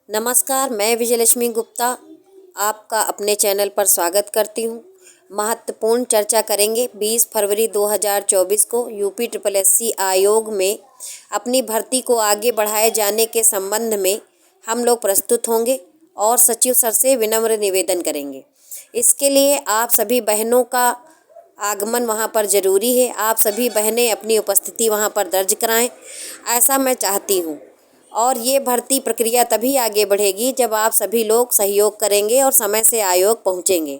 नमस्कार, मैं विजयलक्ष्मी गुप्ता आपका अपने चैनल पर स्वागत करती हूँ। महत्वपूर्ण चर्चा करेंगे 20 फरवरी 2024 को यूपी SSSC आयोग में अपनी भर्ती को आगे बढ़ाए जाने के संबंध में हम लोग प्रस्तुत होंगे और सचिव सर से विनम्र निवेदन करेंगे। इसके लिए आप सभी बहनों का आगमन वहाँ पर ज़रूरी है। आप सभी बहनें अपनी उपस्थिति वहाँ पर दर्ज कराएं, ऐसा मैं चाहती हूँ। और ये भर्ती प्रक्रिया तभी आगे बढ़ेगी जब आप सभी लोग सहयोग करेंगे और समय से आयोग पहुँचेंगे।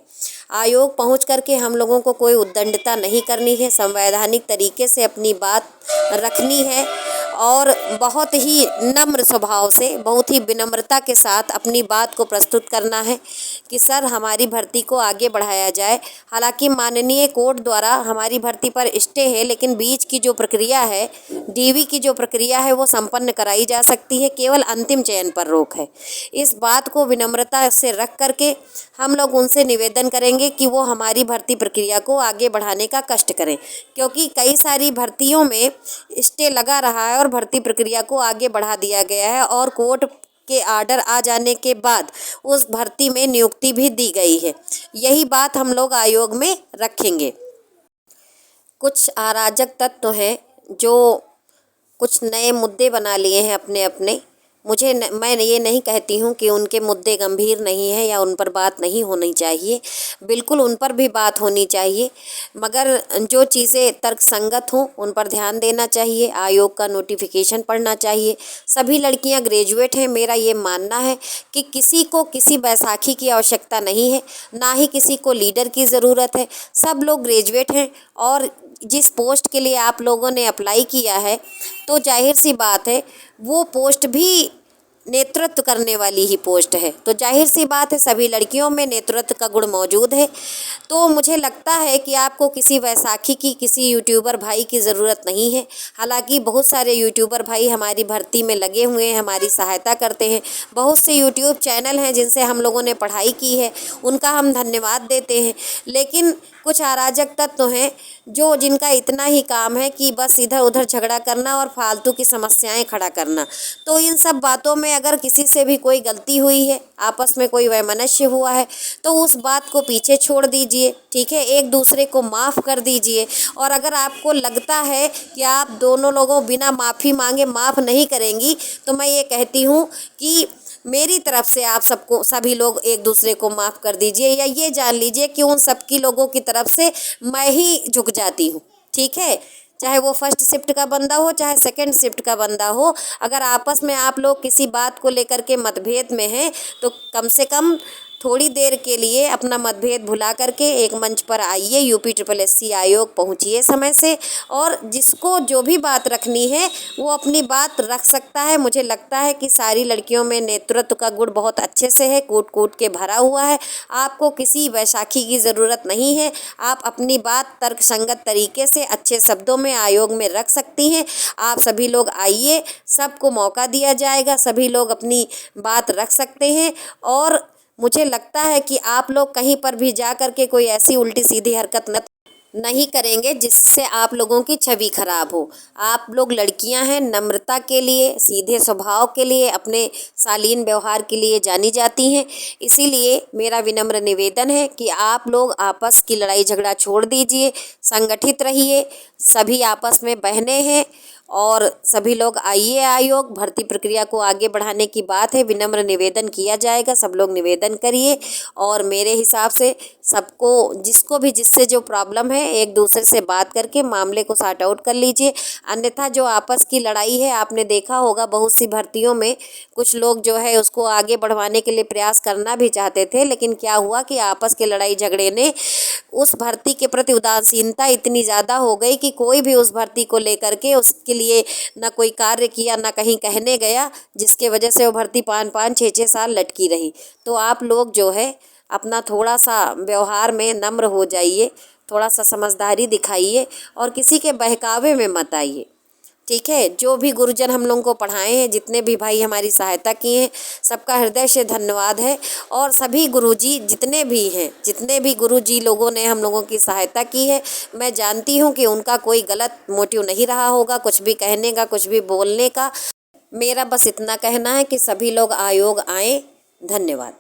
आयोग पहुँच करके हम लोगों को कोई उद्दंडता नहीं करनी है, संवैधानिक तरीके से अपनी बात रखनी है और बहुत ही नम्र स्वभाव से, बहुत ही विनम्रता के साथ अपनी बात को प्रस्तुत करना है कि सर हमारी भर्ती को आगे बढ़ाया जाए। हालांकि माननीय कोर्ट द्वारा हमारी भर्ती पर स्टे है, लेकिन बीच की जो प्रक्रिया है, डीवी की जो प्रक्रिया है, वो संपन्न कराई जा सकती है, केवल अंतिम चयन पर रोक है। इस बात को विनम्रता से रख करके हम लोग उनसे निवेदन करेंगे कि वो हमारी भर्ती प्रक्रिया को आगे बढ़ाने का कष्ट करें, क्योंकि कई सारी भर्तियों में स्टे लगा रहा है और भर्ती प्रक्रिया को आगे बढ़ा दिया गया है और कोर्ट के आर्डर आ जाने के बाद उस भर्ती में नियुक्ति भी दी गई है। यही बात हम लोग आयोग में रखेंगे। कुछ अराजक तत्व हैं जो कुछ नए मुद्दे बना लिए हैं अपने अपने। मैं ये नहीं कहती हूँ कि उनके मुद्दे गंभीर नहीं हैं या उन पर बात नहीं होनी चाहिए, बिल्कुल उन पर भी बात होनी चाहिए, मगर जो चीज़ें तर्कसंगत हों उन पर ध्यान देना चाहिए। आयोग का नोटिफिकेशन पढ़ना चाहिए। सभी लड़कियां ग्रेजुएट हैं। मेरा ये मानना है कि किसी को किसी बैसाखी की आवश्यकता नहीं है, ना ही किसी को लीडर की ज़रूरत है। सब लोग ग्रेजुएट हैं और जिस पोस्ट के लिए आप लोगों ने अप्लाई किया है तो जाहिर सी बात है वो पोस्ट भी नेतृत्व करने वाली ही पोस्ट है, तो जाहिर सी बात है सभी लड़कियों में नेतृत्व का गुण मौजूद है। तो मुझे लगता है कि आपको किसी वैसाखी की, किसी यूट्यूबर भाई की ज़रूरत नहीं है। हालांकि बहुत सारे यूट्यूबर भाई हमारी भर्ती में लगे हुए हैं, हमारी सहायता करते हैं। बहुत से यूट्यूब चैनल हैं जिनसे हम लोगों ने पढ़ाई की है, उनका हम धन्यवाद देते हैं। लेकिन कुछ अराजक तत्व हैं जिनका इतना ही काम है कि बस इधर उधर झगड़ा करना और फालतू की समस्याएं खड़ा करना। तो इन सब बातों में अगर किसी से भी कोई गलती हुई है, आपस में कोई वैमनस्य हुआ है, तो उस बात को पीछे छोड़ दीजिए, ठीक है। एक दूसरे को माफ़ कर दीजिए। और अगर आपको लगता है कि आप दोनों लोगों बिना माफ़ी मांगे माफ़ नहीं करेंगी, तो मैं ये कहती हूँ कि मेरी तरफ से आप सबको, सभी लोग एक दूसरे को माफ़ कर दीजिए, या ये जान लीजिए कि उन सबकी लोगों की तरफ से मैं ही झुक जाती हूँ, ठीक है। चाहे वो फर्स्ट शिफ्ट का बंदा हो, चाहे सेकंड शिफ्ट का बंदा हो, अगर आपस में आप लोग किसी बात को लेकर के मतभेद में हैं तो कम से कम थोड़ी देर के लिए अपना मतभेद भुला करके एक मंच पर आइए, यूपी SSSC आयोग पहुंचिए समय से, और जिसको जो भी बात रखनी है वो अपनी बात रख सकता है। मुझे लगता है कि सारी लड़कियों में नेतृत्व का गुण बहुत अच्छे से है, कूट कूट के भरा हुआ है। आपको किसी वैशाखी की ज़रूरत नहीं है। आप अपनी बात तर्कसंगत तरीके से अच्छे शब्दों में आयोग में रख सकती हैं। आप सभी लोग आइए, सबको मौका दिया जाएगा, सभी लोग अपनी बात रख सकते हैं। और मुझे लगता है कि आप लोग कहीं पर भी जा कर के कोई ऐसी उल्टी सीधी हरकत नहीं करेंगे जिससे आप लोगों की छवि खराब हो। आप लोग लड़कियां हैं, नम्रता के लिए, सीधे स्वभाव के लिए, अपने शालीन व्यवहार के लिए जानी जाती हैं। इसीलिए मेरा विनम्र निवेदन है कि आप लोग आपस की लड़ाई झगड़ा छोड़ दीजिए, संगठित रहिए। सभी आपस में बहनें हैं और सभी लोग आइए। आयोग भर्ती प्रक्रिया को आगे बढ़ाने की बात है, विनम्र निवेदन किया जाएगा, सब लोग निवेदन करिए। और मेरे हिसाब से सबको, जिसको भी जिससे जो प्रॉब्लम है, एक दूसरे से बात करके मामले को सॉर्ट आउट कर लीजिए। अन्यथा जो आपस की लड़ाई है, आपने देखा होगा बहुत सी भर्तियों में कुछ लोग जो है उसको आगे बढ़वाने के लिए प्रयास करना भी चाहते थे, लेकिन क्या हुआ कि आपस के लड़ाई झगड़े ने उस भर्ती के प्रति उदासीनता इतनी ज़्यादा हो गई कि कोई भी उस भर्ती को लेकर के उसके लिए ना कोई कार्य किया, ना कहीं कहने गया, जिसके वजह से वो भर्ती 5-5, 6-6 साल लटकी रही। तो आप लोग जो है अपना थोड़ा सा व्यवहार में नम्र हो जाइए, थोड़ा सा समझदारी दिखाइए और किसी के बहकावे में मत आइए, ठीक है। जो भी गुरुजन हम लोगों को पढ़ाए हैं, जितने भी भाई हमारी सहायता किए हैं, सबका हृदय से धन्यवाद है। और सभी गुरुजी जितने भी हैं, जितने भी गुरुजी लोगों ने हम लोगों की सहायता की है, मैं जानती हूँ कि उनका कोई गलत मोटिव नहीं रहा होगा, कुछ भी कहने का, कुछ भी बोलने का। मेरा बस इतना कहना है कि सभी लोग आयोग आएं। धन्यवाद।